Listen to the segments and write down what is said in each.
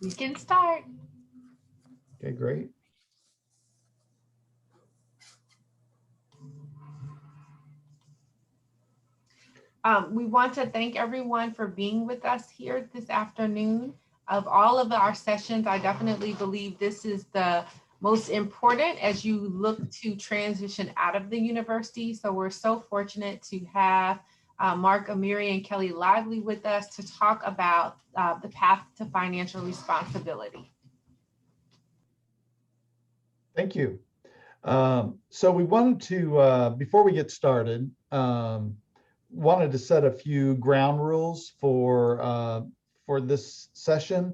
We can start. Okay, great. We want to thank everyone for being with us here this afternoon. Of all of our sessions, I definitely believe this is the most important as you look to transition out of the university. So we're so fortunate to have Mark Amiri and Kelly Lively with us to talk about the path to financial responsibility. Thank you. So we wanted to, before we get started, wanted to set a few ground rules for this session.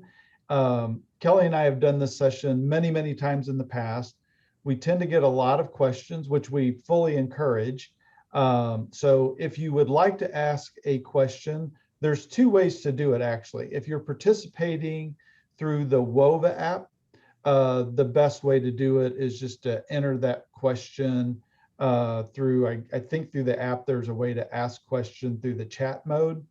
Kelly and I have done this session many, many times in the past. We tend to get a lot of questions, which we fully encourage. So if you would like to ask a question, there's two ways to do it, actually. If you're participating through the WOVA app, the best way to do it is just to enter that question through, I think through the app, there's a way to ask question through the chat mode.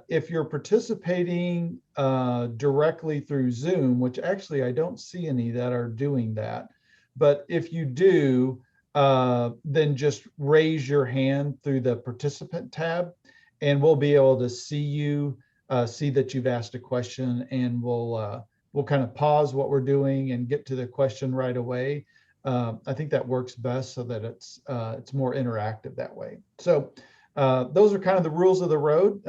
If you're participating directly through Zoom, which actually I don't see any that are doing that, but if you do, then just raise your hand through the participant tab and we'll be able to see you, see that you've asked a question, and we'll kind of pause what we're doing and get to the question right away. I think that works best so that it's more interactive that way. So those are kind of the rules of the road.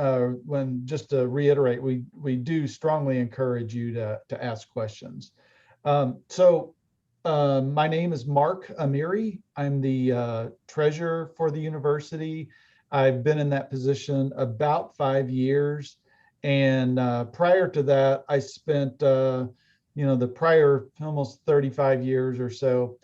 When just to reiterate, we do strongly encourage you to ask questions. My name is Mark Amiri. I'm the treasurer for the university. I've been in that position about 5 years. And prior to that, I spent, the prior almost 35 years or so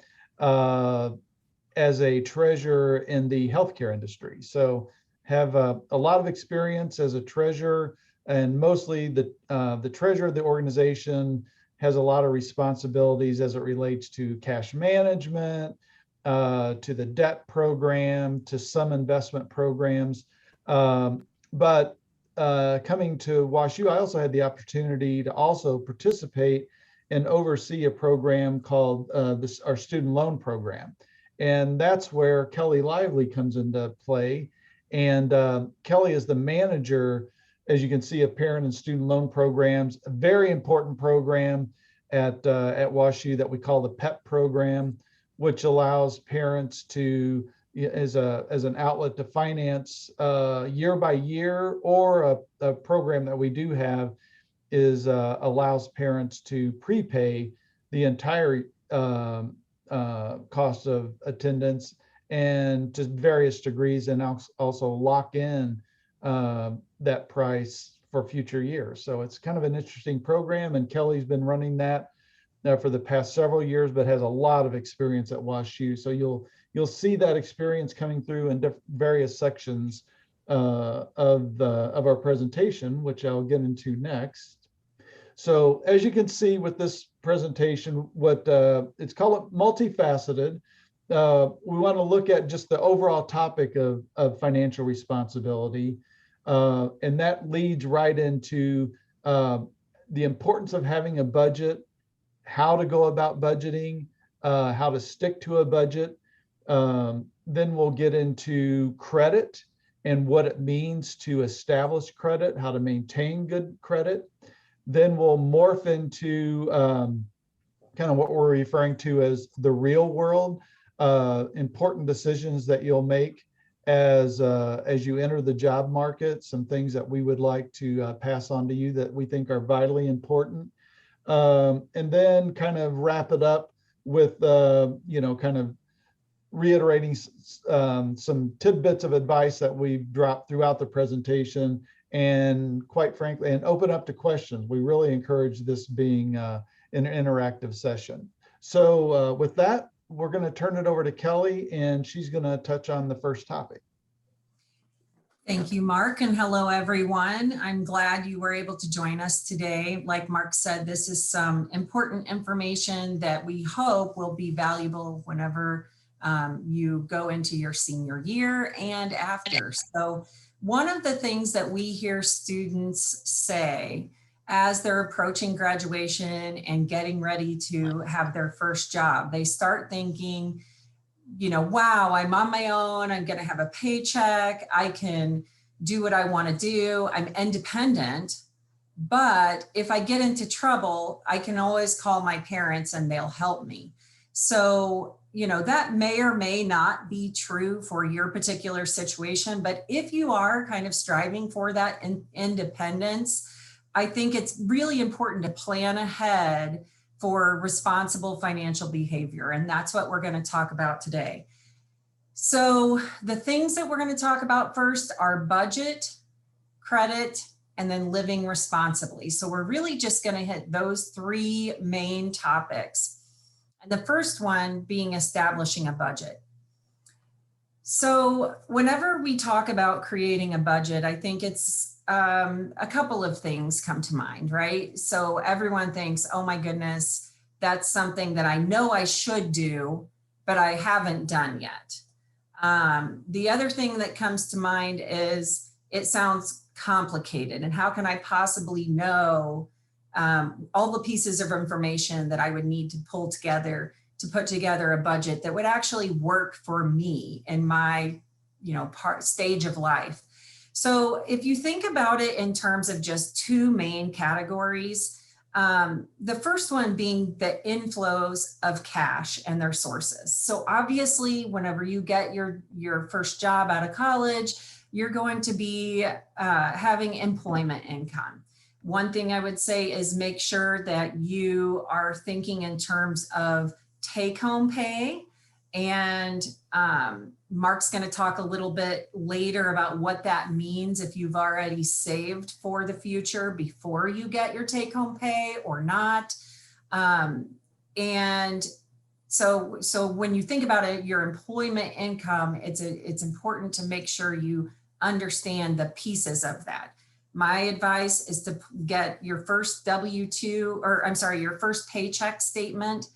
as a treasurer in the healthcare industry. So have a lot of experience as a treasurer, and mostly the treasurer of the organization has a lot of responsibilities as it relates to cash management, to the debt program, to some investment programs. But coming to WashU, I also had the opportunity to also participate and oversee a program called our student loan program. And that's where Kelly Lively comes into play. And Kelly is the manager, as you can see, of parent and student loan programs, a very important program at WashU that we call the PEP program, which allows parents to, as an outlet to finance year by year, or a program that we do have is allows parents to prepay the entire cost of attendance, and to various degrees, and also lock in that price for future years. So it's kind of an interesting program, and Kelly's been running that for the past several years, but has a lot of experience at WashU. So you'll see that experience coming through in various sections of our presentation, which I'll get into next. So as you can see with this presentation, what it's called multifaceted. We want to look at just the overall topic of financial responsibility. And that leads right into the importance of having a budget, how to go about budgeting, how to stick to a budget. Then we'll get into credit and what it means to establish credit, how to maintain good credit. Then we'll morph into kind of what we're referring to as the real world, important decisions that you'll make as you enter the job market, some things that we would like to pass on to you that we think are vitally important. And then kind of wrap it up with, kind of reiterating some tidbits of advice that we've dropped throughout the presentation, and quite frankly, and open up to questions. We really encourage this being an interactive session. So with that, we're going to turn it over to Kelly, and she's going to touch on the first topic. Thank you, Mark, and hello, everyone. I'm glad you were able to join us today. Like Mark said, this is some important information that we hope will be valuable whenever you go into your senior year and after. So one of the things that we hear students say as they're approaching graduation and getting ready to have their first job. They start thinking, wow, I'm on my own. I'm going to have a paycheck. I can do what I want to do. I'm independent. But if I get into trouble, I can always call my parents and they'll help me. So, that may or may not be true for your particular situation. But if you are kind of striving for that independence, I think it's really important to plan ahead for responsible financial behavior. And that's what we're going to talk about today. So the things that we're going to talk about first are budget, credit, and then living responsibly. So we're really just going to hit those three main topics. And the first one being establishing a budget. So whenever we talk about creating a budget, I think it's a couple of things come to mind, right? So everyone thinks, oh my goodness, that's something that I know I should do, but I haven't done yet. The other thing that comes to mind is it sounds complicated, and how can I possibly know all the pieces of information that I would need to pull together to put together a budget that would actually work for me in my stage of life. So if you think about it in terms of just two main categories, the first one being the inflows of cash and their sources. So obviously, whenever you get your first job out of college, you're going to be having employment income. One thing I would say is make sure that you are thinking in terms of take-home pay. And Mark's going to talk a little bit later about what that means if you've already saved for the future before you get your take-home pay or not. And so when you think about it, your employment income, it's important to make sure you understand the pieces of that. My advice is to get your first your first paycheck statement,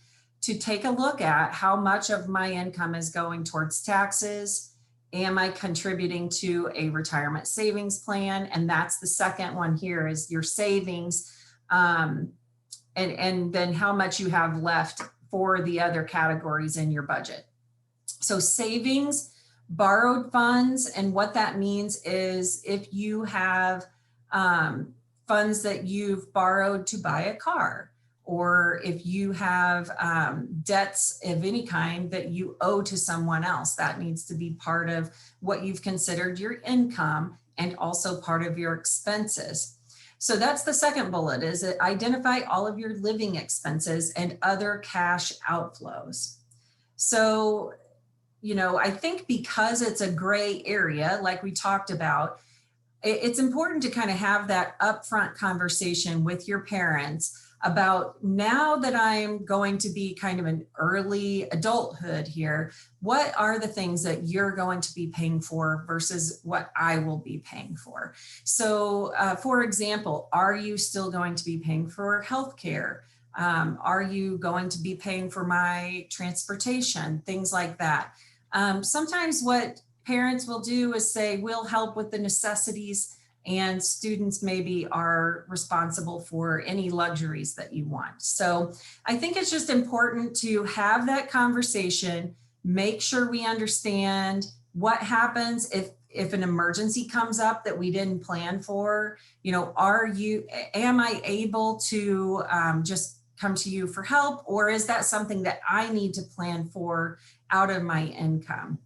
to take a look at how much of my income is going towards taxes. Am I contributing to a retirement savings plan? And that's the second one here, is your savings, and then how much you have left for the other categories in your budget. So savings, borrowed funds, and what that means is if you have funds that you've borrowed to buy a car, or if you have debts of any kind that you owe to someone else, that needs to be part of what you've considered your income and also part of your expenses. So that's the second bullet, is that identify all of your living expenses and other cash outflows. So, I think because it's a gray area, like we talked about, it's important to kind of have that upfront conversation with your parents about, now that I'm going to be kind of an early adulthood here, what are the things that you're going to be paying for versus what I will be paying for? So for example, are you still going to be paying for healthcare? Are you going to be paying for my transportation? Things like that. Sometimes what parents will do is say, we'll help with the necessities, and students maybe are responsible for any luxuries that you want. So I think it's just important to have that conversation, make sure we understand what happens if an emergency comes up that we didn't plan for. Am I able to just come to you for help, or is that something that I need to plan for out of my income?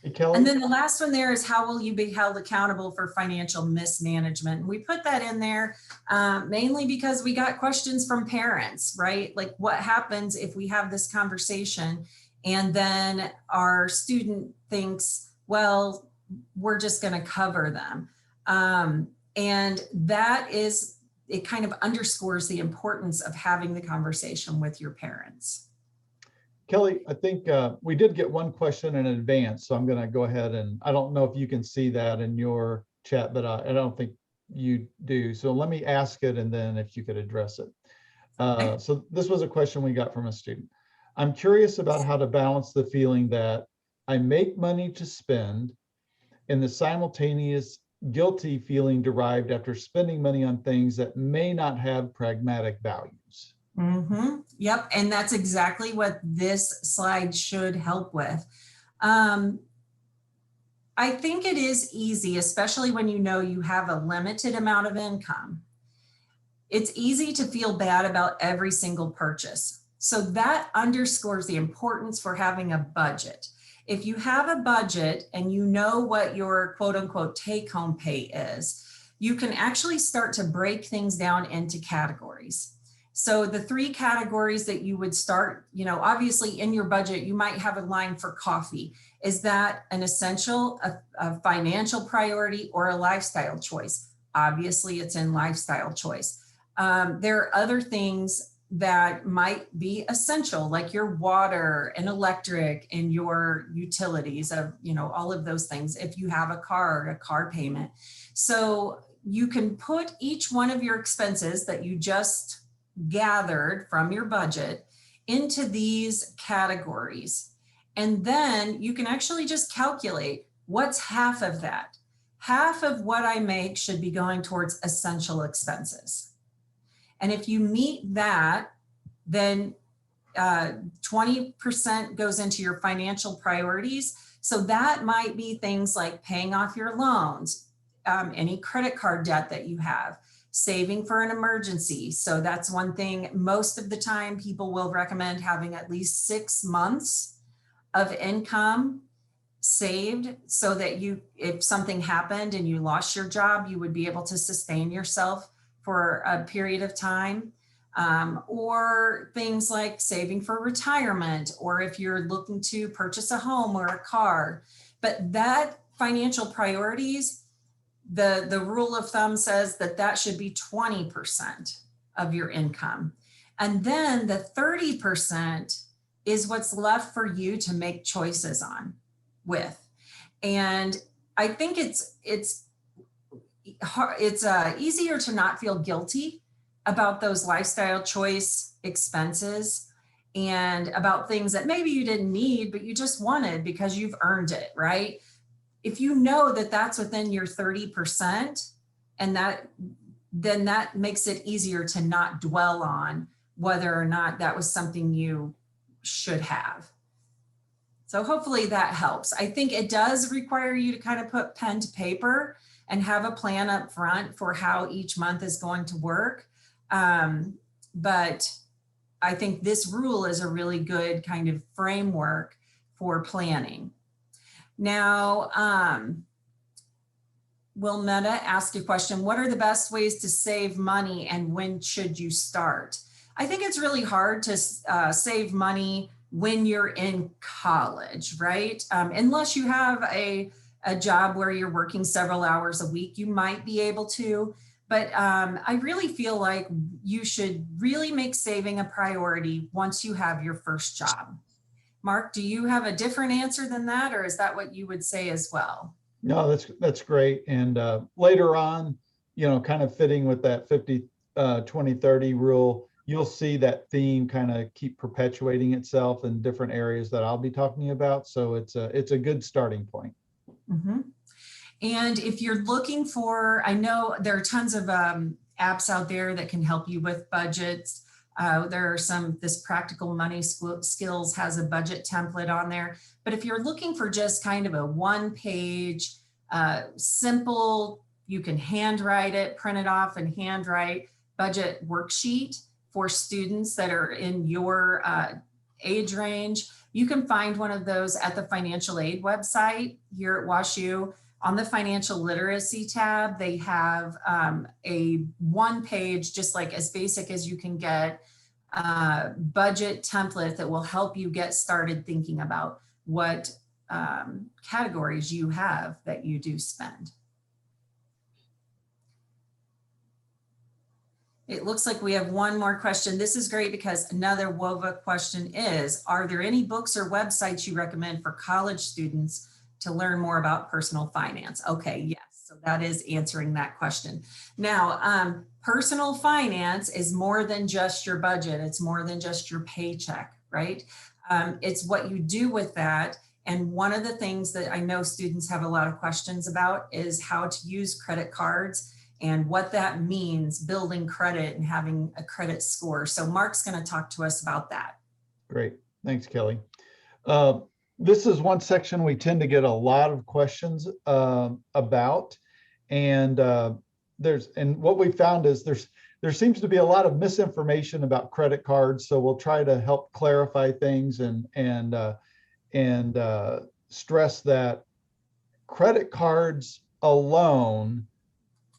Hey, Kelly. And then the last one there is, how will you be held accountable for financial mismanagement? We put that in there mainly because we got questions from parents, right? Like, what happens if we have this conversation and then our student thinks, well, we're just going to cover them. And that is, it kind of underscores the importance of having the conversation with your parents. Kelly, I think we did get one question in advance, so I'm going to go ahead, and I don't know if you can see that in your chat, but I don't think you do. So let me ask it, and then if you could address it. So this was a question we got from a student. I'm curious about how to balance the feeling that I make money to spend and the simultaneous guilty feeling derived after spending money on things that may not have pragmatic values. Yep, and that's exactly what this slide should help with. I think it is easy, especially when you know you have a limited amount of income. It's easy to feel bad about every single purchase. So that underscores the importance for having a budget. If you have a budget and you know what your quote unquote take home pay is, you can actually start to break things down into categories. So the 3 categories that you would start, obviously in your budget, you might have a line for coffee. Is that an essential, a financial priority, or a lifestyle choice? Obviously, it's in lifestyle choice. There are other things that might be essential, like your water and electric and your utilities of, all of those things. If you have a car payment. So you can put each one of your expenses that you just gathered from your budget into these categories. And then you can actually just calculate what's half of that. Half of what I make should be going towards essential expenses. And if you meet that, then 20% goes into your financial priorities. So that might be things like paying off your loans, any credit card debt that you have, saving for an emergency. So that's one thing. Most of the time, people will recommend having at least 6 months of income saved so that if something happened and you lost your job, you would be able to sustain yourself for a period of time. Or things like saving for retirement, or if you're looking to purchase a home or a car. But that financial priorities, the rule of thumb says that should be 20% of your income. And then the 30% is what's left for you to make choices on with. And I think it's easier to not feel guilty about those lifestyle choice expenses and about things that maybe you didn't need, but you just wanted because you've earned it, right? If you know that that's within your 30%, and then that makes it easier to not dwell on whether or not that was something you should have. So hopefully that helps. I think it does require you to kind of put pen to paper and have a plan up front for how each month is going to work. But I think this rule is a really good kind of framework for planning. Now, Wilmetta asked a question, what are the best ways to save money and when should you start? I think it's really hard to save money when you're in college, right? Unless you have a job where you're working several hours a week, you might be able to. But I really feel like you should really make saving a priority once you have your first job. Mark, do you have a different answer than that, or is that what you would say as well? No, that's great. And later on, kind of fitting with that 50-20-30 rule, you'll see that theme kind of keep perpetuating itself in different areas that I'll be talking about. So it's a good starting point. Mm-hmm. And if you're looking for, I know there are tons of apps out there that can help you with budgets. There are this Practical Money Skills has a budget template on there. But if you're looking for just kind of a one-page, simple, you can handwrite it, print it off and handwrite budget worksheet for students that are in your age range, you can find one of those at the financial aid website here at WashU. On the financial literacy tab, they have a one-page, just like as basic as you can get, budget template that will help you get started thinking about what categories you have that you do spend. It looks like we have one more question. This is great because another WOVA question is, are there any books or websites you recommend for college students to learn more about personal finance? Okay, yes, so that is answering that question. Now, personal finance is more than just your budget. It's more than just your paycheck, right? It's what you do with that. And one of the things that I know students have a lot of questions about is how to use credit cards and what that means, building credit and having a credit score. So Mark's going to talk to us about that. Great. Thanks, Kelly. This is one section we tend to get a lot of questions about. And what we found is there seems to be a lot of misinformation about credit cards. So we'll try to help clarify things and stress that credit cards alone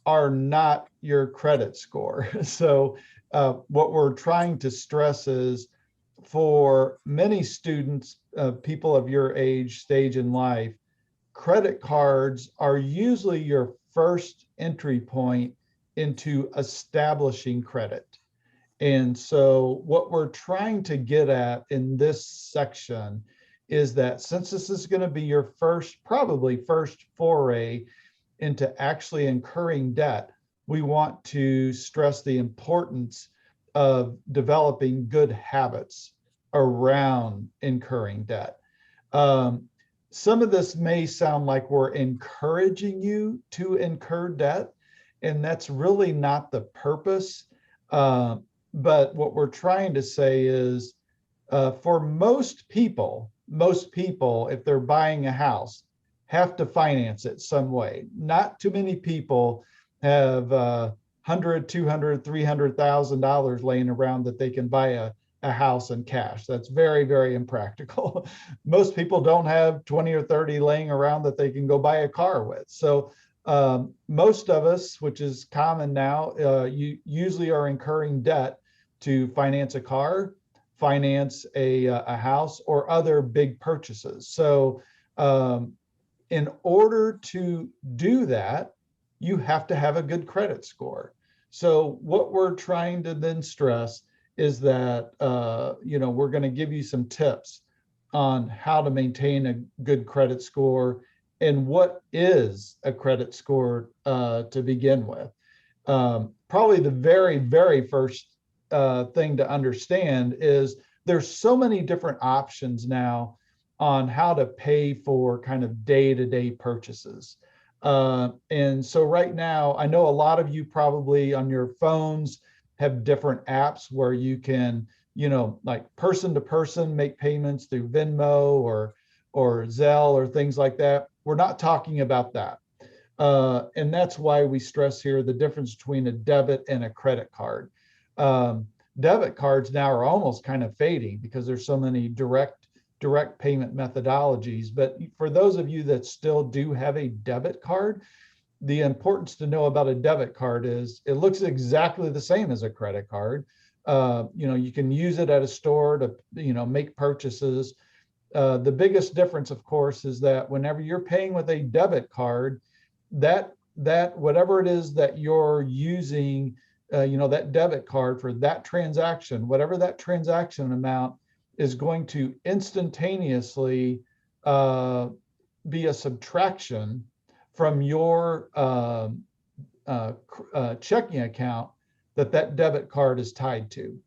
are not your credit score. So what we're trying to stress is, for many students, people of your age, stage in life, credit cards are usually your first entry point into establishing credit. And so what we're trying to get at in this section is that since this is going to be your probably first foray into actually incurring debt, we want to stress the importance of developing good habits around incurring debt. Some of this may sound like we're encouraging you to incur debt, and that's really not the purpose. But what we're trying to say is, for most people, if they're buying a house, have to finance it some way. Not too many people have $100, $200, $300,000 laying around that they can buy a house in cash. That's very, very impractical. Most people don't have 20 or 30 laying around that they can go buy a car with. So most of us, which is common now, you usually are incurring debt to finance a car, finance a house, or other big purchases. So in order to do that, you have to have a good credit score. So what we're trying to then stress is that, we're going to give you some tips on how to maintain a good credit score and what is a credit score to begin with. Probably the very, very first thing to understand is there's so many different options now on how to pay for kind of day-to-day purchases. And so right now, I know a lot of you probably on your phones have different apps where you can, like person to person make payments through Venmo or Zelle or things like that. We're not talking about that. And that's why we stress here the difference between a debit and a credit card. Debit cards now are almost kind of fading because there's so many direct payment methodologies. But for those of you that still do have a debit card, the importance to know about a debit card is it looks exactly the same as a credit card. You can use it at a store to, make purchases. The biggest difference, of course, is that whenever you're paying with a debit card, that whatever it is that you're using, that debit card for that transaction, whatever that transaction amount is going to instantaneously be a subtraction from your checking account that debit card is tied to.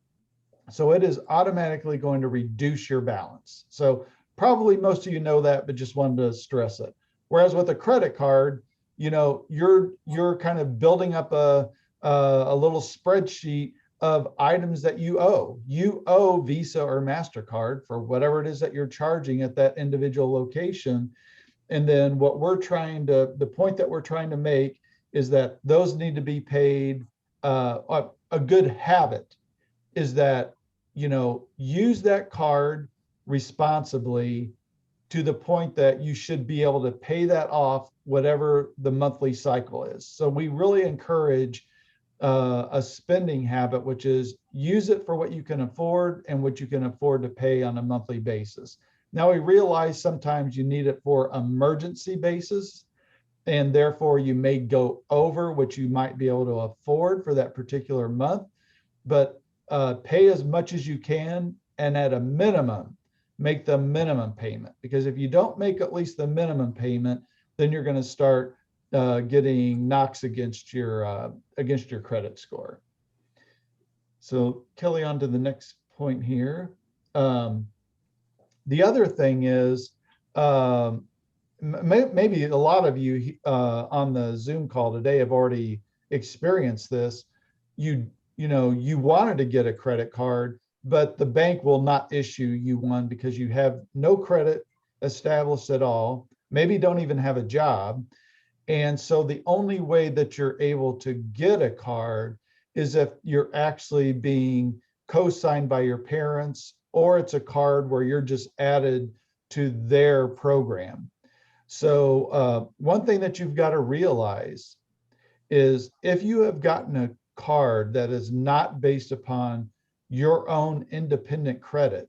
So it is automatically going to reduce your balance. So probably most of you know that, but just wanted to stress it. Whereas with a credit card, you're kind of building up a little spreadsheet of items that you owe. You owe Visa or MasterCard for whatever it is that you're charging at that individual location. And then the point that we're trying to make is that those need to be paid. A good habit is that, use that card responsibly to the point that you should be able to pay that off whatever the monthly cycle is. So we really encourage a spending habit, which is use it for what you can afford and what you can afford to pay on a monthly basis. Now we realize sometimes you need it for emergency basis, and therefore you may go over what you might be able to afford for that particular month, but pay as much as you can, and at a minimum, make the minimum payment. Because if you don't make at least the minimum payment, then you're going to start getting knocks against your credit score. So Kelly, on to the next point here. The other thing is maybe a lot of you on the Zoom call today have already experienced this. You wanted to get a credit card, but the bank will not issue you one because you have no credit established at all, maybe don't even have a job. And so the only way that you're able to get a card is if you're actually being co-signed by your parents, or it's a card where you're just added to their program. So one thing that you've got to realize is if you have gotten a card that is not based upon your own independent credit,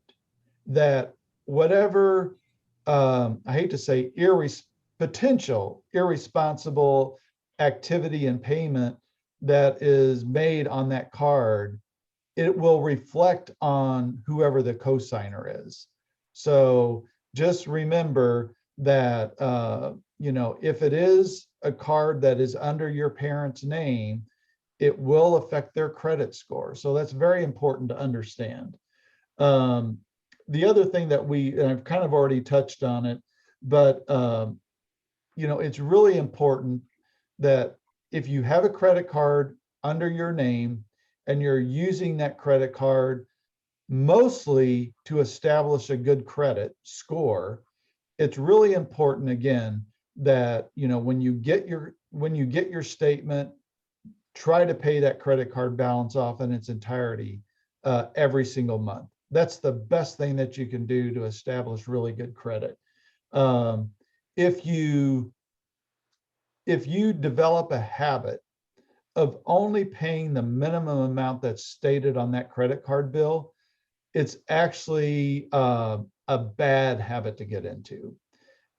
that whatever, I hate to say, potential irresponsible activity and payment that is made on that card, it will reflect on whoever the cosigner is. So just remember that, if it is a card that is under your parent's name, it will affect their credit score. So that's very important to understand. The other thing that and I've kind of already touched on it, but it's really important that if you have a credit card under your name and you're using that credit card mostly to establish a good credit score, it's really important, again, that when you get your statement, try to pay that credit card balance off in its entirety every single month. That's the best thing that you can do to establish really good credit. If you develop a habit of only paying the minimum amount that's stated on that credit card bill, it's actually a bad habit to get into.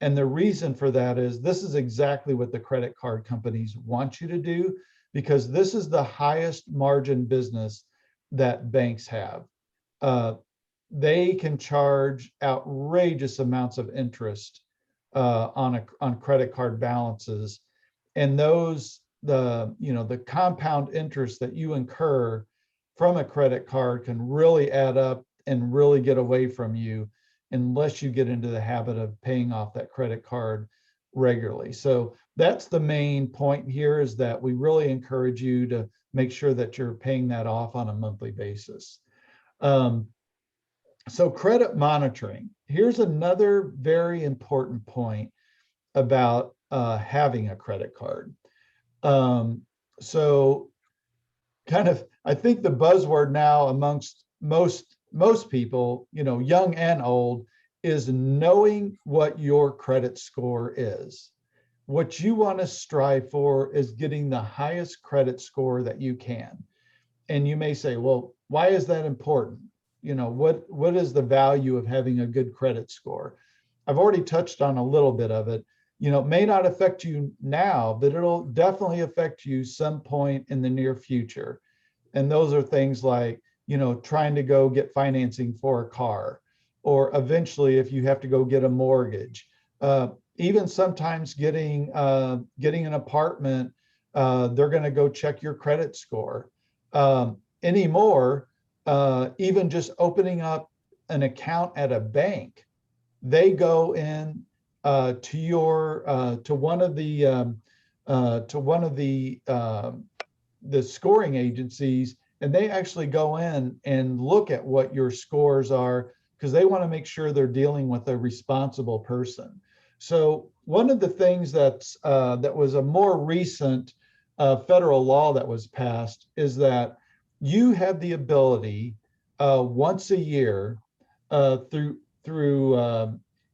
And the reason for that is this is exactly what the credit card companies want you to do, because this is the highest margin business that banks have. They can charge outrageous amounts of interest on credit card balances, and the compound interest that you incur from a credit card can really add up and really get away from you unless you get into the habit of paying off that credit card regularly. So that's the main point here, is that we really encourage you to make sure that you're paying that off on a monthly basis. So credit monitoring. Here's another very important point about having a credit card. So kind of, I think the buzzword now amongst most people, young and old, is knowing what your credit score is. What you want to strive for is getting the highest credit score that you can. And you may say, well, why is that important? What is the value of having a good credit score? I've already touched on a little bit of it. It may not affect you now, but it'll definitely affect you some point in the near future. And those are things like, trying to go get financing for a car, or eventually if you have to go get a mortgage, even sometimes getting an apartment, they're going to go check your credit score. Anymore, even just opening up an account at a bank, they go in to one of the scoring agencies, and they actually go in and look at what your scores are, because they want to make sure they're dealing with a responsible person. So one of the things that was a more recent federal law that was passed is that you have the ability once a year through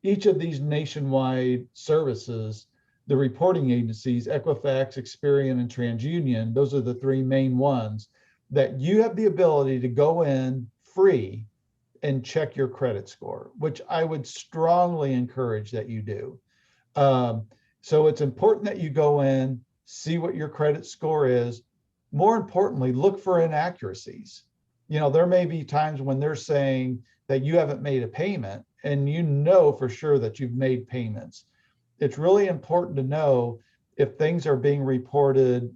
each of these nationwide services, the reporting agencies, Equifax, Experian, and TransUnion, those are the three main ones, that you have the ability to go in free and check your credit score, which I would strongly encourage that you do. So it's important that you go in, see what your credit score is. More importantly, look for inaccuracies. There may be times when they're saying that you haven't made a payment, and for sure that you've made payments. It's really important to know if things are being reported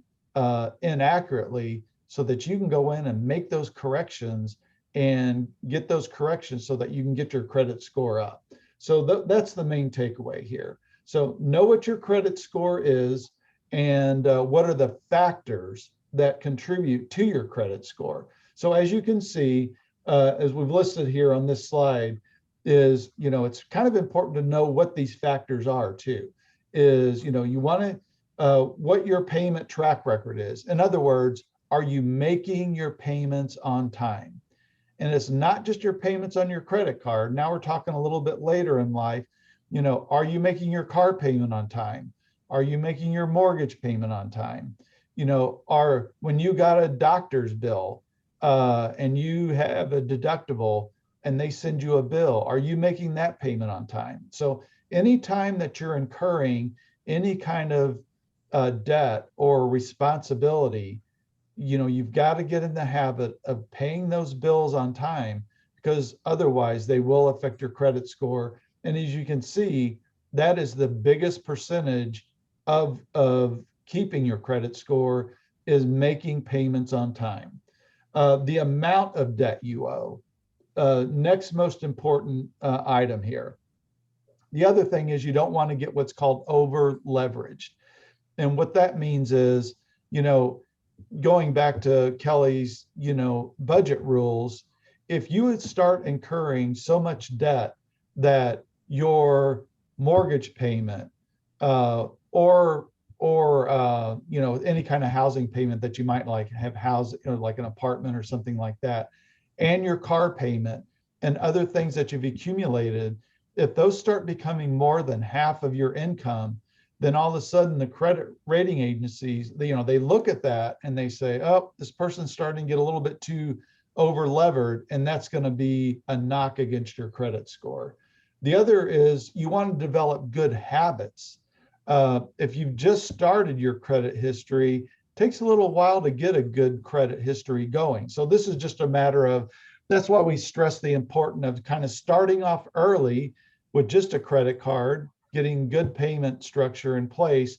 inaccurately, so that you can go in and make those corrections and get those corrections so that you can get your credit score up. So that's the main takeaway here. So know what your credit score is and what are the factors that contribute to your credit score. So as you can see, as we've listed here on this slide, is, it's kind of important to know what these factors are too. Is, you want to, what your payment track record is. In other words, are you making your payments on time? And it's not just your payments on your credit card. Now we're talking a little bit later in life. Are you making your car payment on time? Are you making your mortgage payment on time? When you got a doctor's bill and you have a deductible and they send you a bill, are you making that payment on time? So anytime that you're incurring any kind of debt or responsibility, you've got to get in the habit of paying those bills on time, because otherwise they will affect your credit score. And as you can see, that is the biggest percentage of keeping your credit score, is making payments on time. The amount of debt you owe, next most important item here. The other thing is, you don't want to get what's called over leveraged. And what that means is, going back to Kelly's, budget rules, if you would start incurring so much debt that your mortgage payment or any kind of housing payment that you might have housed, like an apartment or something like that, and your car payment and other things that you've accumulated, if those start becoming more than half of your income, then all of a sudden the credit rating agencies, they look at that and they say, oh, this person's starting to get a little bit too over levered, and that's going to be a knock against your credit score. The other is, you want to develop good habits. If you've just started your credit history, it takes a little while to get a good credit history going. So this is just a matter of, that's why we stress the importance of kind of starting off early with just a credit card, getting good payment structure in place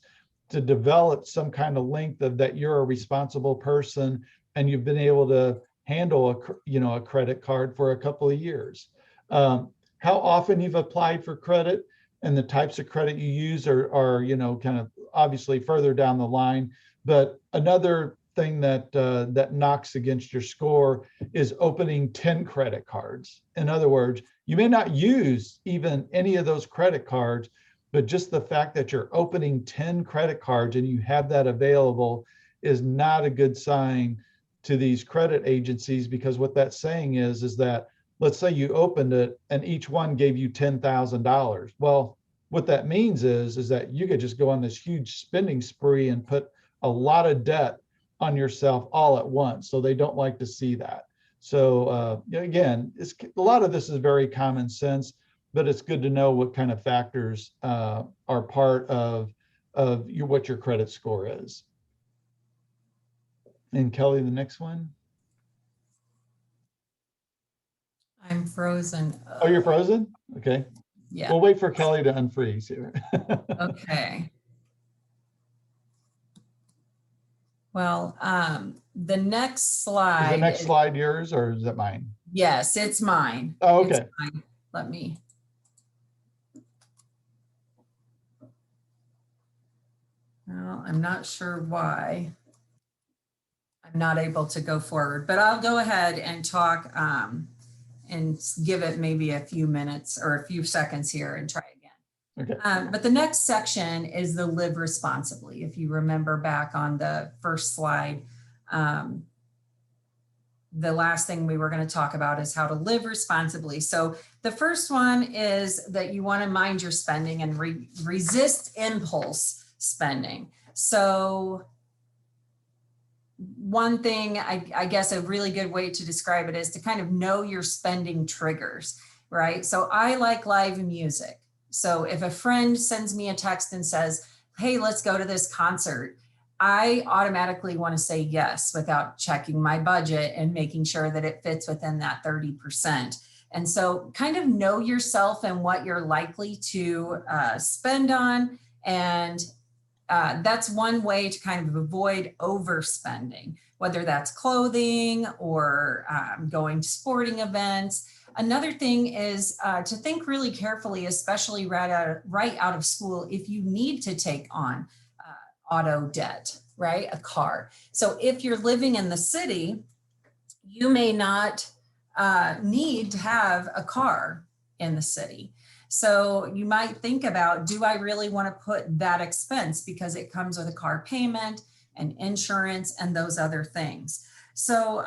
to develop some kind of length of that you're a responsible person and you've been able to handle a credit card for a couple of years. How often you've applied for credit and the types of credit you use are kind of obviously further down the line. But another thing that knocks against your score is opening 10 credit cards. In other words, you may not use even any of those credit cards, but just the fact that you're opening 10 credit cards and you have that available is not a good sign to these credit agencies, because what that's saying is that, let's say you opened it and each one gave you $10,000. Well, what that means is that you could just go on this huge spending spree and put a lot of debt on yourself all at once. So they don't like to see that. So again, a lot of this is very common sense, but it's good to know what kind of factors are part of what your credit score is. And Kelly, the next one. I'm frozen. Oh, you're frozen? Okay. Yeah. We'll wait for Kelly to unfreeze here. Okay. Well, the next slide. Is the next slide yours or is it mine? Yes, it's mine. Oh, okay. It's mine. Let me. Well, I'm not sure why I'm not able to go forward, but I'll go ahead and talk and give it maybe a few minutes or a few seconds here and try again. Okay. But the next section is the live responsibly. If you remember back on the first slide, the last thing we were going to talk about is how to live responsibly. So the first one is that you want to mind your spending and resist impulse spending. So one thing, I guess a really good way to describe it is to kind of know your spending triggers, right? So I like live music. So if a friend sends me a text and says, hey, let's go to this concert, I automatically want to say yes without checking my budget and making sure that it fits within that 30%. And so kind of know yourself and what you're likely to spend on. And that's one way to kind of avoid overspending, whether that's clothing or going to sporting events. Another thing is to think really carefully, especially right out of school, if you need to take on auto debt, right? A car. So if you're living in the city, you may not need to have a car in the city. So you might think about, do I really want to put that expense because it comes with a car payment and insurance and those other things. So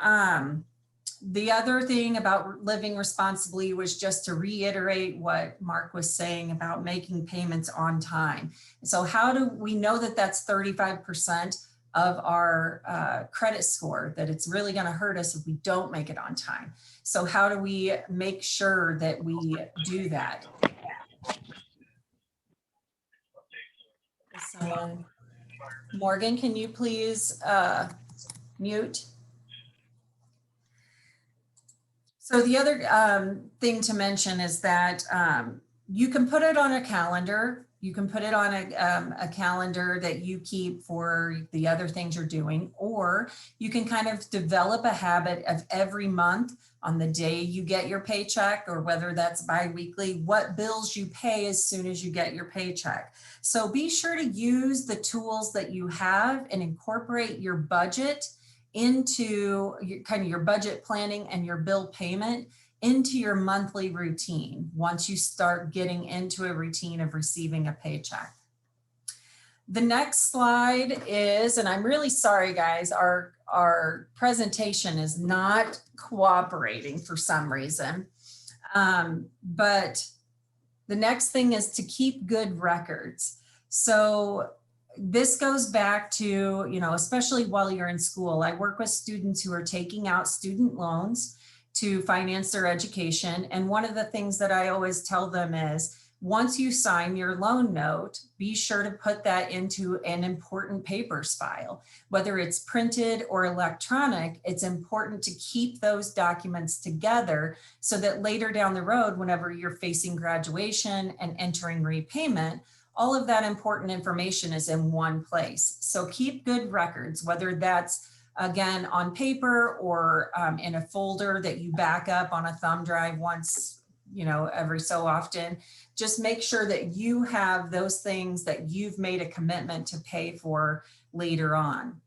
the other thing about living responsibly was just to reiterate what Mark was saying about making payments on time. So how do we know that that's 35% of our credit score, that it's really going to hurt us if we don't make it on time? So how do we make sure that we do that? Someone, Morgan, can you please mute? So the other thing to mention is that you can put it on a calendar. You can put it on a calendar that you keep for the other things you're doing, or you can kind of develop a habit of every month on the day you get your paycheck, or whether that's biweekly, what bills you pay as soon as you get your paycheck. So be sure to use the tools that you have and incorporate your budget into your budget planning and your bill payment into your monthly routine once you start getting into a routine of receiving a paycheck. The next slide is, and I'm really sorry guys, our presentation is not cooperating for some reason, but the next thing is to keep good records. So this goes back to, especially while you're in school, I work with students who are taking out student loans to finance their education. And one of the things that I always tell them is, once you sign your loan note, be sure to put that into an important papers file. Whether it's printed or electronic, it's important to keep those documents together so that later down the road, whenever you're facing graduation and entering repayment, all of that important information is in one place. So keep good records, whether that's again on paper or in a folder that you back up on a thumb drive once, every so often. Just make sure that you have those things that you've made a commitment to pay for later on.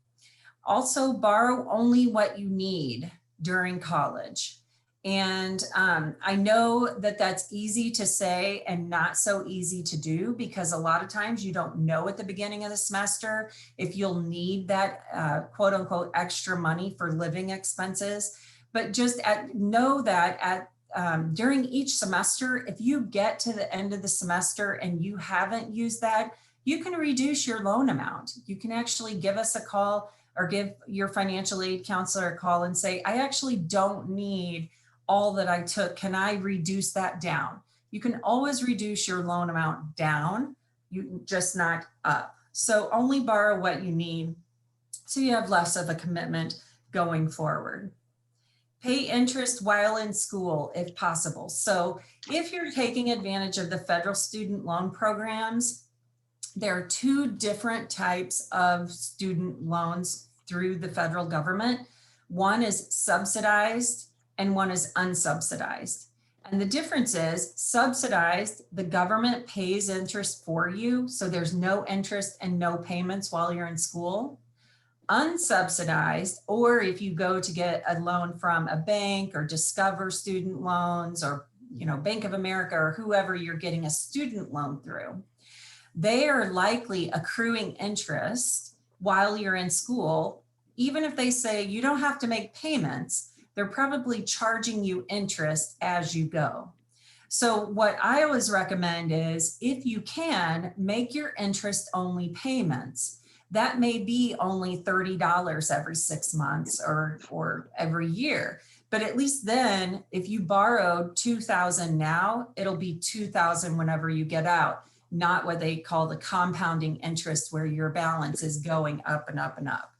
Also, borrow only what you need during college. And I know that that's easy to say and not so easy to do, because a lot of times you don't know at the beginning of the semester if you'll need that quote unquote extra money for living expenses. But just know that during each semester, if you get to the end of the semester and you haven't used that, you can reduce your loan amount. You can actually give us a call or give your financial aid counselor a call and say, I actually don't need all that I took. Can I reduce that down? You can always reduce your loan amount down, just not up. So only borrow what you need so you have less of a commitment going forward. Pay interest while in school if possible. So if you're taking advantage of the federal student loan programs, there are two different types of student loans through the federal government. One is subsidized and one is unsubsidized. And the difference is subsidized, the government pays interest for you. So there's no interest and no payments while you're in school. Unsubsidized, or if you go to get a loan from a bank or Discover Student Loans or Bank of America or whoever you're getting a student loan through, they are likely accruing interest while you're in school. Even if they say you don't have to make payments, they're probably charging you interest as you go. So what I always recommend is, if you can, make your interest only payments. That may be only $30 every 6 months or every year. But at least then, if you borrowed $2,000 now, it'll be $2,000 whenever you get out, not what they call the compounding interest, where your balance is going up and up and up.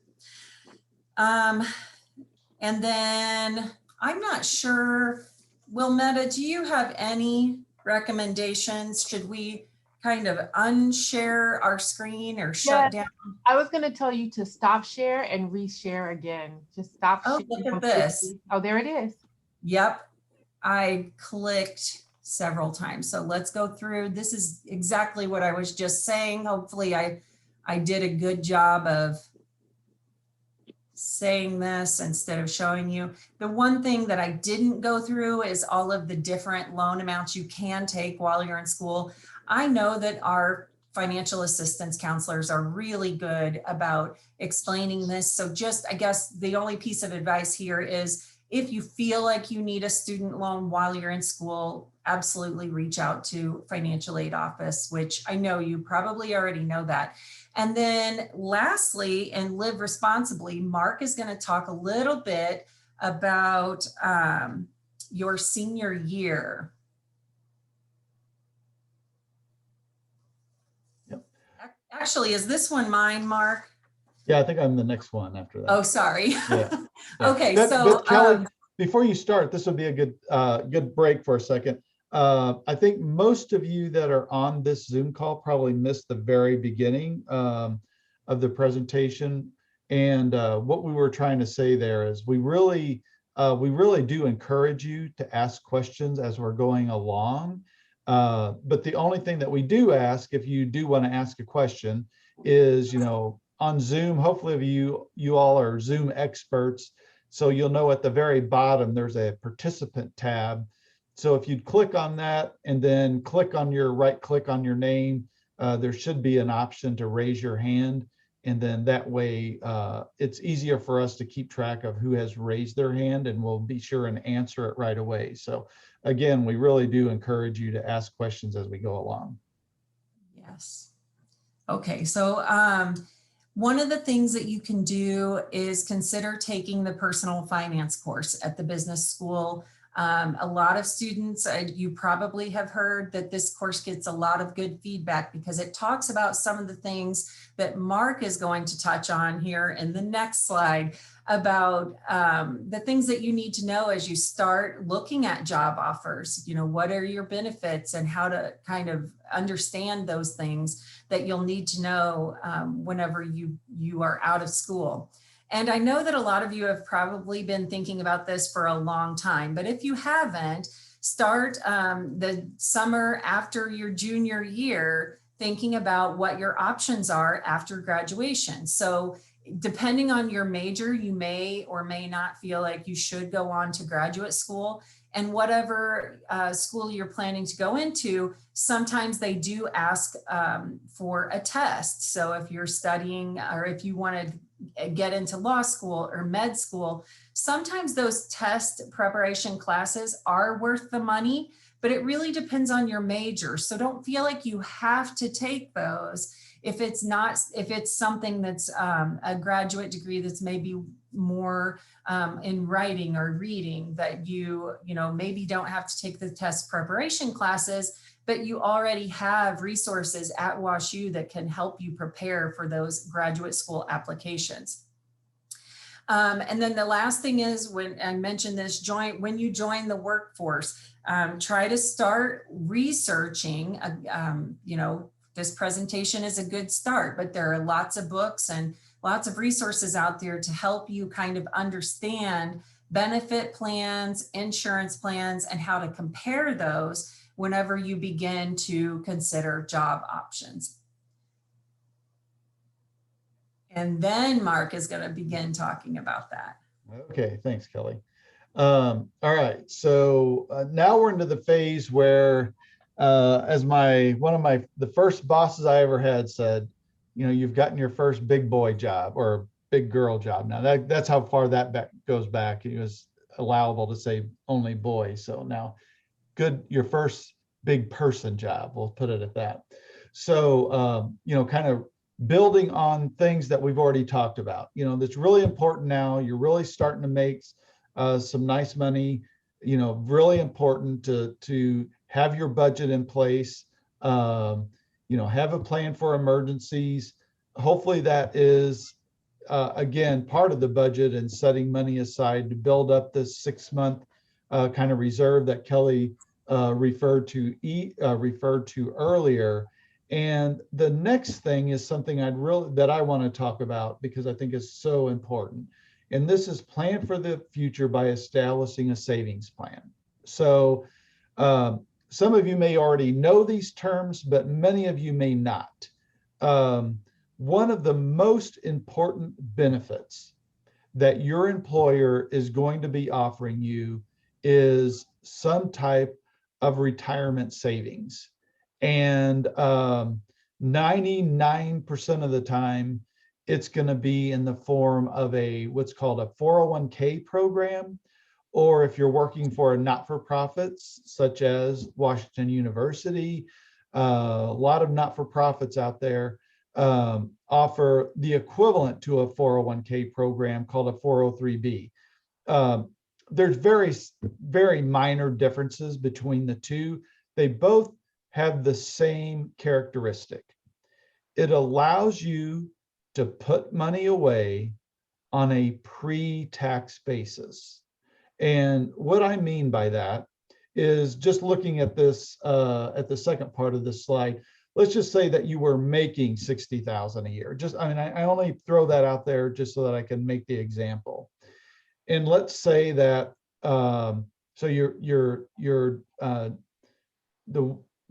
And then I'm not sure, Wilmetta, do you have any recommendations? Should we kind of unshare our screen or shut down? I was going to tell you to stop share and reshare again. Just stop. Oh, look at this. Oh, there it is. Yep. I clicked several times. So let's go through. This is exactly what I was just saying. Hopefully I did a good job of saying this instead of showing you. The one thing that I didn't go through is all of the different loan amounts you can take while you're in school. I know that our financial assistance counselors are really good about explaining this. So just, I guess the only piece of advice here is if you feel like you need a student loan while you're in school, absolutely reach out to financial aid office, which I know you probably already know that. And then lastly, and live responsibly, Mark is going to talk a little bit about your senior year. Yep. Actually, is this one mine, Mark? Yeah, I think I'm the next one after that. Oh, sorry. Yeah. Okay, but Kelly, before you start, this would be a good break for a second. I think most of you that are on this Zoom call probably missed the very beginning of the presentation. And what we were trying to say there is we really do encourage you to ask questions as we're going along. But the only thing that we do ask, if you do want to ask a question, is, on Zoom, hopefully you all are Zoom experts. So you'll know at the very bottom, there's a participant tab. So if you'd click on that and then click on your click on your name, there should be an option to raise your hand. And then that way it's easier for us to keep track of who has raised their hand, and we'll be sure and answer it right away. So again, we really do encourage you to ask questions as we go along. Yes. Okay, so one of the things that you can do is consider taking the personal finance course at the business school. A lot of students, you probably have heard that this course gets a lot of good feedback because it talks about some of the things that Mark is going to touch on here in the next slide about the things that you need to know as you start looking at job offers. What are your benefits and how to kind of understand those things that you'll need to know whenever you are out of school. And I know that a lot of you have probably been thinking about this for a long time, but if you haven't, start the summer after your junior year thinking about what your options are after graduation. So depending on your major, you may or may not feel like you should go on to graduate school. And whatever school you're planning to go into, sometimes they do ask for a test. So if you're studying or if you want to get into law school or med school, sometimes those test preparation classes are worth the money, but it really depends on your major. So don't feel like you have to take those if it's something that's a graduate degree that's maybe more in writing or reading, that you maybe don't have to take the test preparation classes, but you already have resources at WashU that can help you prepare for those graduate school applications. And then the last thing is, when I mentioned this, when you join the workforce, try to start researching. This presentation is a good start, but there are lots of books and lots of resources out there to help you kind of understand benefit plans, insurance plans, and how to compare those whenever you begin to consider job options. And then Mark is going to begin talking about that. Okay, thanks, Kelly. All right, so now we're into the phase where, as the first bosses I ever had said, you've gotten your first big boy job or big girl job. Now that's how far that goes back. It was allowable to say only boys. So now, your first big person job. We'll put it at that. So kind of building on things that we've already talked about. That's really important now. You're really starting to make some nice money. Really important to have your budget in place. Have a plan for emergencies. Hopefully that is, again, part of the budget and setting money aside to build up this 6-month kind of reserve that Kelly referred to earlier. And the next thing is something that I want to talk about because I think is so important. And this is plan for the future by establishing a savings plan. So some of you may already know these terms, but many of you may not. One of the most important benefits that your employer is going to be offering you is some type of retirement savings. And 99% of the time, it's going to be in the form of what's called a 401k program, or if you're working for a not-for-profits such as Washington University, a lot of not-for-profits out there offer the equivalent to a 401k program called a 403b. There's very minor differences between the two. They both have the same characteristic. It allows you to put money away on a pre-tax basis. And what I mean by that is, just looking at this, at the second part of this slide, let's just say that you were making 60,000 a year. I only throw that out there just so that I can make the example. And let's say that, so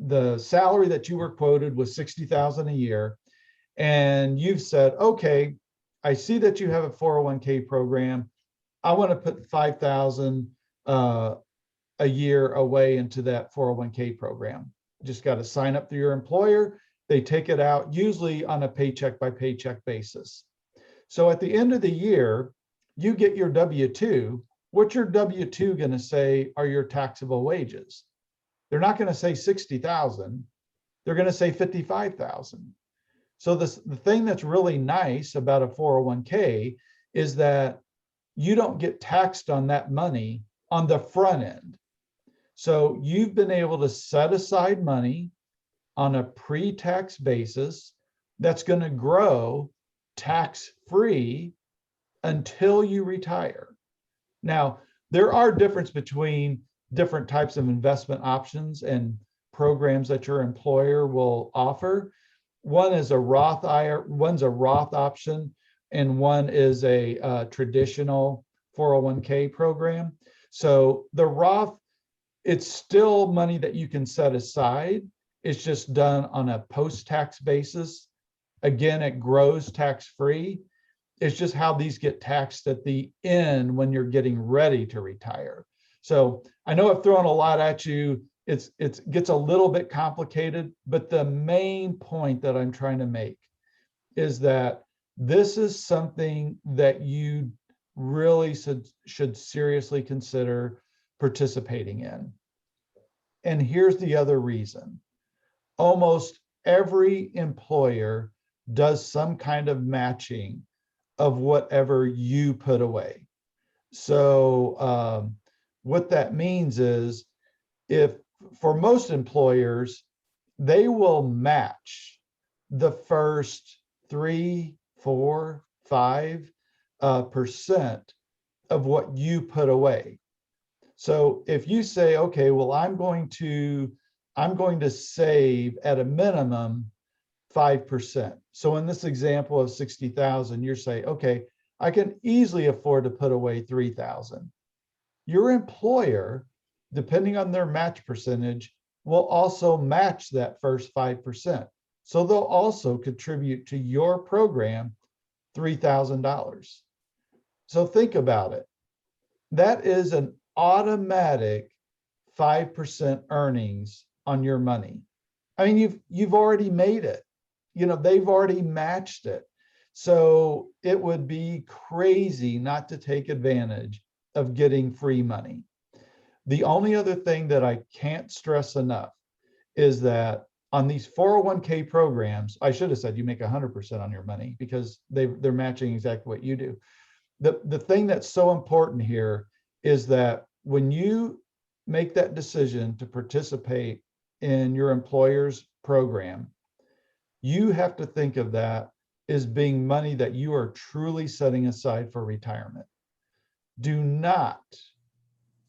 the salary that you were quoted was 60,000 a year. And you've said, okay, I see that you have a 401k program. I want to put 5,000 a year away into that 401k program. Just got to sign up through your employer. They take it out usually on a paycheck by paycheck basis. So at the end of the year, you get your W-2. What's your W-2 going to say are your taxable wages? They're not going to say 60,000. They're going to say 55,000. So the thing that's really nice about a 401k is that you don't get taxed on that money on the front end. So you've been able to set aside money on a pre-tax basis that's going to grow tax-free until you retire. Now, there are differences between different types of investment options and programs that your employer will offer. One is a Roth IRA, one's a Roth option, and one is a traditional 401k program. So the Roth, it's still money that you can set aside. It's just done on a post-tax basis. Again, it grows tax-free. It's just how these get taxed at the end when you're getting ready to retire. So I know I've thrown a lot at you. It gets a little bit complicated, but the main point that I'm trying to make is that this is something that you really should seriously consider participating in. And here's the other reason. Almost every employer does some kind of matching of whatever you put away. So what that means is, if for most employers, they will match the first 3, 4, 5% of what you put away. So if you say, okay, well, I'm going to save at a minimum 5%. So in this example of 60,000, you're saying, okay, I can easily afford to put away 3,000. Your employer, depending on their match percentage, will also match that first 5%. So they'll also contribute to your program $3,000. So think about it. That is an automatic 5% earnings on your money. I mean, you've already made it. You know, they've already matched it. So it would be crazy not to take advantage of getting free money. The only other thing that I can't stress enough is that on these 401k programs, I should have said you make 100% on your money because they're matching exactly what you do. The thing that's so important here is that when you make that decision to participate in your employer's program, you have to think of that as being money that you are truly setting aside for retirement. Do not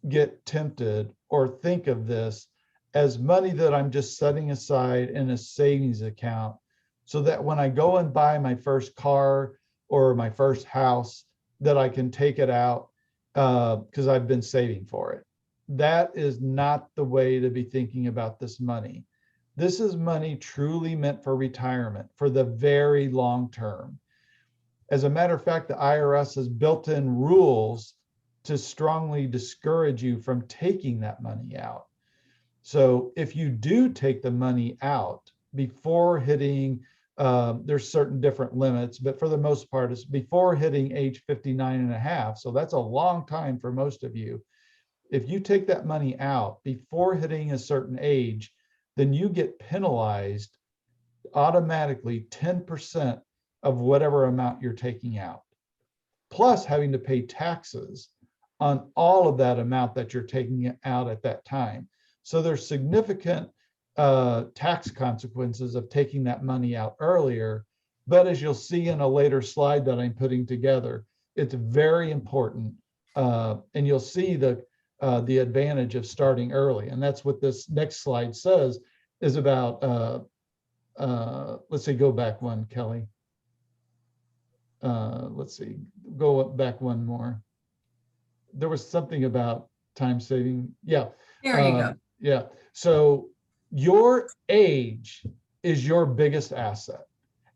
get tempted or think of this as money that I'm just setting aside in a savings account so that when I go and buy my first car or my first house, that I can take it out because I've been saving for it. that is not the way to be thinking about this money. This is money truly meant for retirement for the very long term. As a matter of fact, the IRS has built in rules to strongly discourage you from taking that money out. So if you do take the money out before hitting, there's certain different limits, but for the most part, it's before hitting age 59 and a half. So that's a long time for most of you. If you take that money out before hitting a certain age, then you get penalized automatically 10% of whatever amount you're taking out, plus having to pay taxes on all of that amount that you're taking out at that time. So there's significant tax consequences of taking that money out earlier. But as you'll see in a later slide that I'm putting together, it's very important. And you'll see the advantage of starting early. And that's what this next slide says is about, let's see, go back one, Kelly. Let's see, go back one more. There was something about time saving. Yeah. There you go. Yeah. So your age is your biggest asset.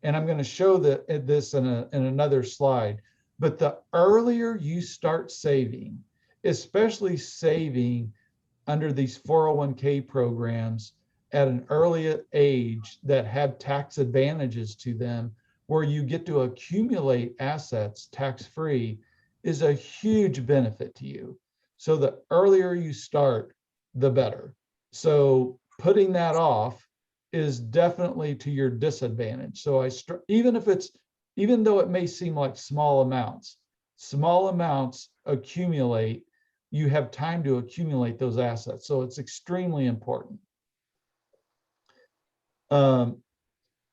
And I'm going to show this in another slide. But the earlier you start saving, especially saving under these 401k programs at an early age that have tax advantages to them, where you get to accumulate assets tax-free, is a huge benefit to you. So the earlier you start, the better. So putting that off is definitely to your disadvantage. So even though it may seem like small amounts accumulate. You have time to accumulate those assets. So it's extremely important.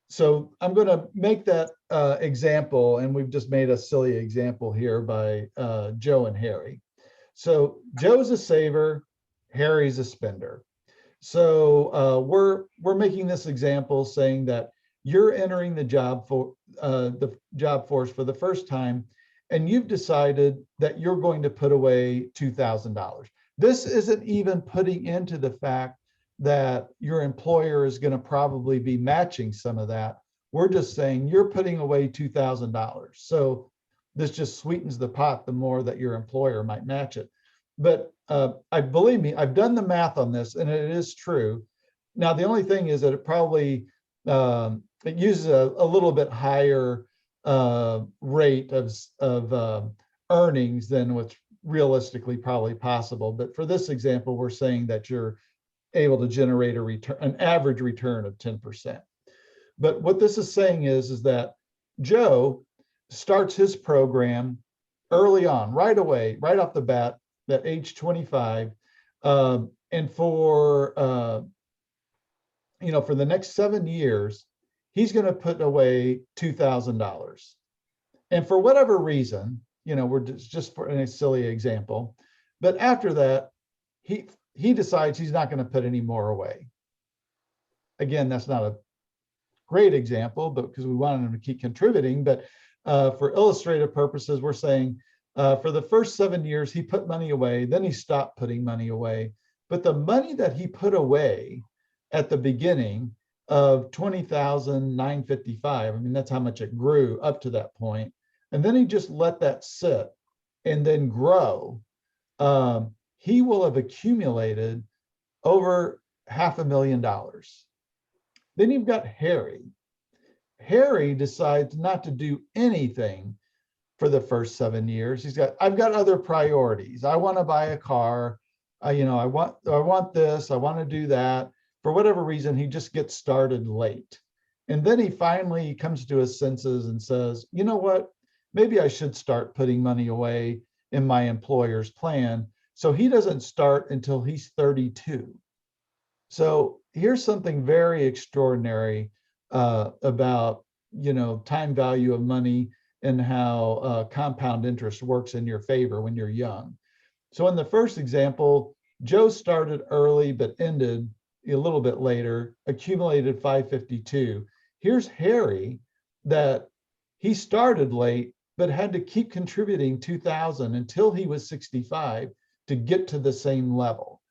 So I'm going to make that example, and we've just made a silly example here by Joe and Harry. So Joe's a saver, Harry's a spender. So we're making this example saying that you're entering the job force for the first time, and you've decided that you're going to put away $2,000. This isn't even putting into the fact that your employer is going to probably be matching some of that. We're just saying you're putting away $2,000. So this just sweetens the pot the more that your employer might match it. But believe me, I've done the math on this, and it is true. Now, the only thing is that it probably it uses a little bit higher rate of earnings than what's realistically probably possible. But for this example, we're saying that you're able to generate a return, an average return of 10%. But what this is saying is that Joe starts his program early on, right away, right off the bat, at age 25, and for the next 7 years, he's going to put away $2,000. And for whatever reason, we're just for a silly example, but after that, he decides he's not going to put any more away. Again, that's not a great example, but because we wanted him to keep contributing. But for illustrative purposes, we're saying for the first 7 years, he put money away, then he stopped putting money away. But the money that he put away at the beginning of $20,955, I mean, that's how much it grew up to that point. And then he just let that sit and then grow. He will have accumulated over $500,000. Then you've got Harry. Harry decides not to do anything for the first 7 years. I've got other priorities. I want to buy a car. I want this. I want to do that. For whatever reason, he just gets started late. And then he finally comes to his senses and says, you know what? Maybe I should start putting money away in my employer's plan. So he doesn't start until he's 32. So here's something very extraordinary about, time value of money and how compound interest works in your favor when you're young. So in the first example, Joe started early but ended a little bit later, accumulated 552. Here's Harry, that he started late but had to keep contributing 2,000 until he was 65 to get to the same level.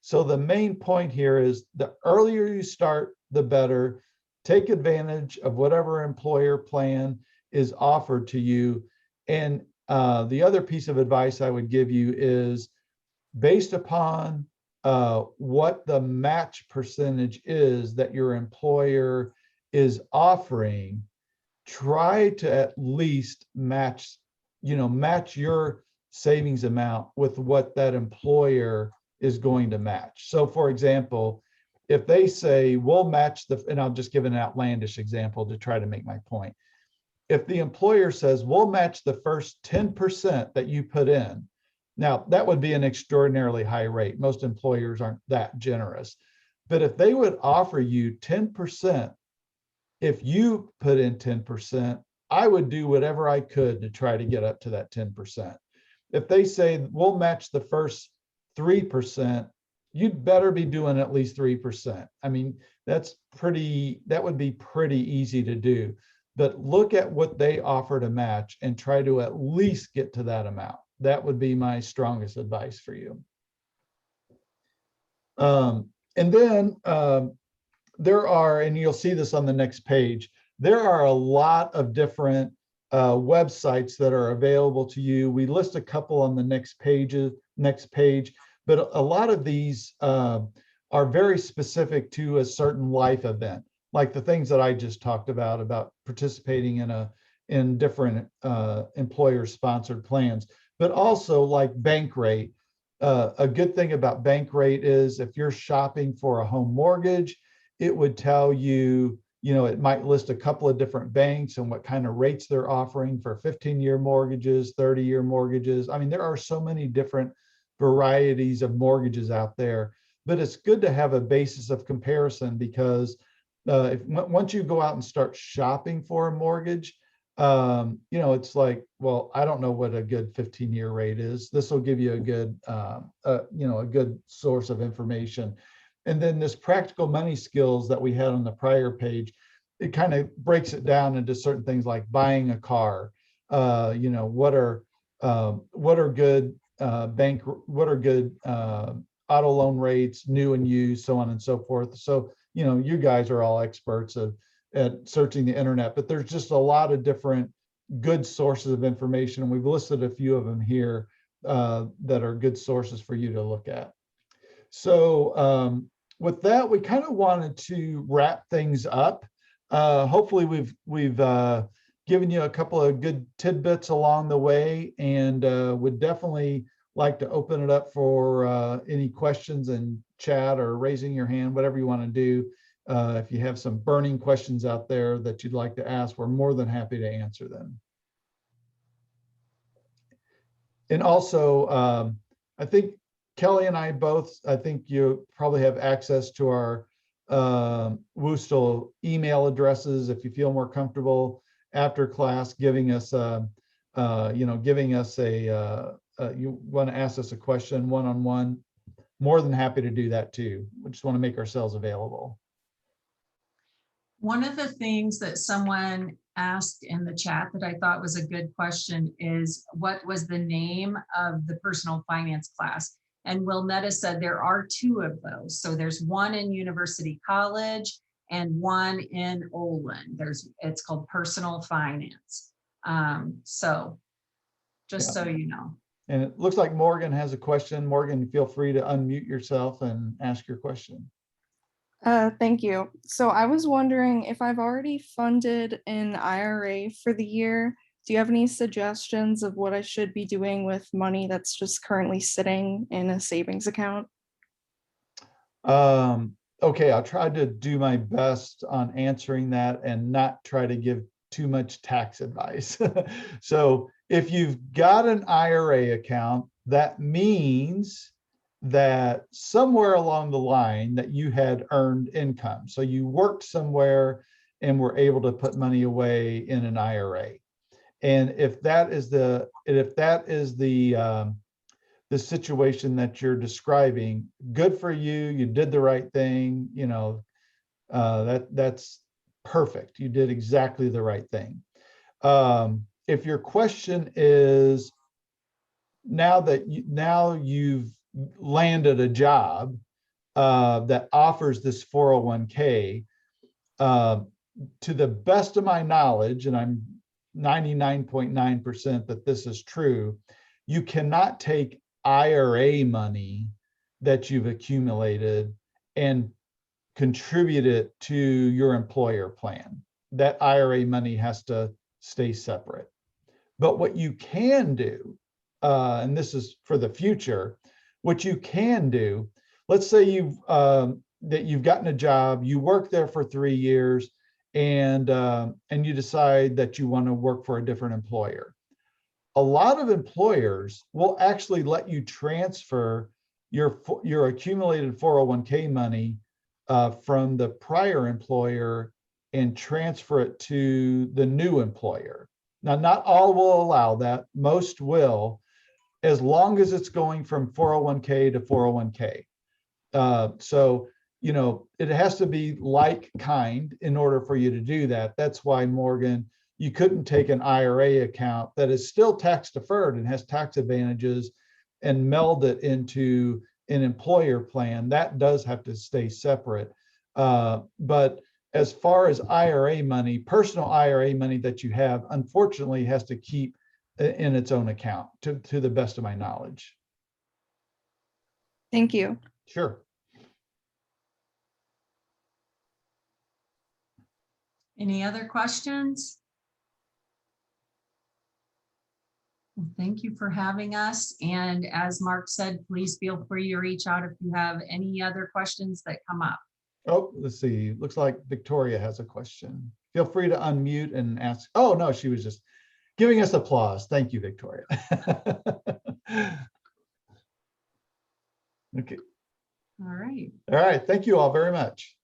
So the main point here is the earlier you start, the better. Take advantage of whatever employer plan is offered to you. And the other piece of advice I would give you is based upon what the match percentage is that your employer is offering, try to at least match, match your savings amount with what that employer is going to match. So for example, if they say we'll match and I'll just give an outlandish example to try to make my point. If the employer says we'll match the first 10% that you put in, now that would be an extraordinarily high rate. Most employers aren't that generous. But if they would offer you 10%, if you put in 10%, I would do whatever I could to try to get up to that 10%. If they say we'll match the first 3%, you'd better be doing at least 3%. I mean, that would be pretty easy to do. But look at what they offer to match and try to at least get to that amount. That would be my strongest advice for you. And then there are, and you'll see this on the next page, there are a lot of different websites that are available to you. We list a couple on the next page, but a lot of these are very specific to a certain life event, like the things that I just talked about participating in different employer-sponsored plans, but also like Bankrate. A good thing about Bankrate is if you're shopping for a home mortgage, it would tell you, it might list a couple of different banks and what kind of rates they're offering for 15-year mortgages, 30-year mortgages. I mean, there are so many different varieties of mortgages out there, but it's good to have a basis of comparison because once you go out and start shopping for a mortgage, it's like, well, I don't know what a good 15-year rate is. This will give you a good, a good source of information. And then this practical money skills that we had on the prior page, it kind of breaks it down into certain things like buying a car. What are good auto loan rates, new and used, so on and so forth. So, you guys are all experts at searching the internet, but there's just a lot of different good sources of information. And we've listed a few of them here that are good sources for you to look at. So with that, we kind of wanted to wrap things up. Hopefully we've given you a couple of good tidbits along the way, and would definitely like to open it up for any questions in chat or raising your hand, whatever you want to do. If you have some burning questions out there that you'd like to ask, we're more than happy to answer them. And also, I think Kelly and I both, I think you probably have access to our Woostel email addresses if you feel more comfortable after class giving us you want to ask us a question one-on-one, more than happy to do that too. We just want to make ourselves available. One of the things that someone asked in the chat that I thought was a good question is, what was the name of the personal finance class? And Wilnetta said there are two of those. So there's one in University College and one in Olin. It's called Personal Finance. So just so you know. And it looks like Morgan has a question. Morgan, feel free to unmute yourself and ask your question. Thank you. So I was wondering if I've already funded an IRA for the year. Do you have any suggestions of what I should be doing with money that's just currently sitting in a savings account? Okay, I'll try to do my best on answering that and not try to give too much tax advice. So if you've got an IRA account, that means that somewhere along the line that you had earned income. So you worked somewhere and were able to put money away in an IRA. And if that is the situation that you're describing, good for you. You did the right thing. That's perfect. You did exactly the right thing. If your question is now you've landed a job that offers this 401k. To the best of my knowledge, and I'm 99.9% that this is true, you cannot take IRA money that you've accumulated and contribute it to your employer plan. That IRA money has to stay separate. But what you can do, and this is for the future, what you can do, let's say you've gotten a job, you work there for 3 years, and you decide that you want to work for a different employer. A lot of employers will actually let you transfer your accumulated 401k money from the prior employer and transfer it to the new employer. Now, not all will allow that. Most will, as long as it's going from 401k to 401k. So, you know, it has to be like kind in order for you to do that. That's why, Morgan, you couldn't take an IRA account that is still tax deferred and has tax advantages and meld it into an employer plan. That does have to stay separate. But as far as IRA money, personal IRA money that you have, unfortunately, has to keep in its own account, to the best of my knowledge. Thank you. Sure. Any other questions? Well, thank you for having us. And as Mark said, please feel free to reach out if you have any other questions that come up. Oh, let's see. Looks like Victoria has a question. Feel free to unmute and ask. Oh, no, she was just giving us applause. Thank you, Victoria. Okay. All right. All right. Thank you all very much.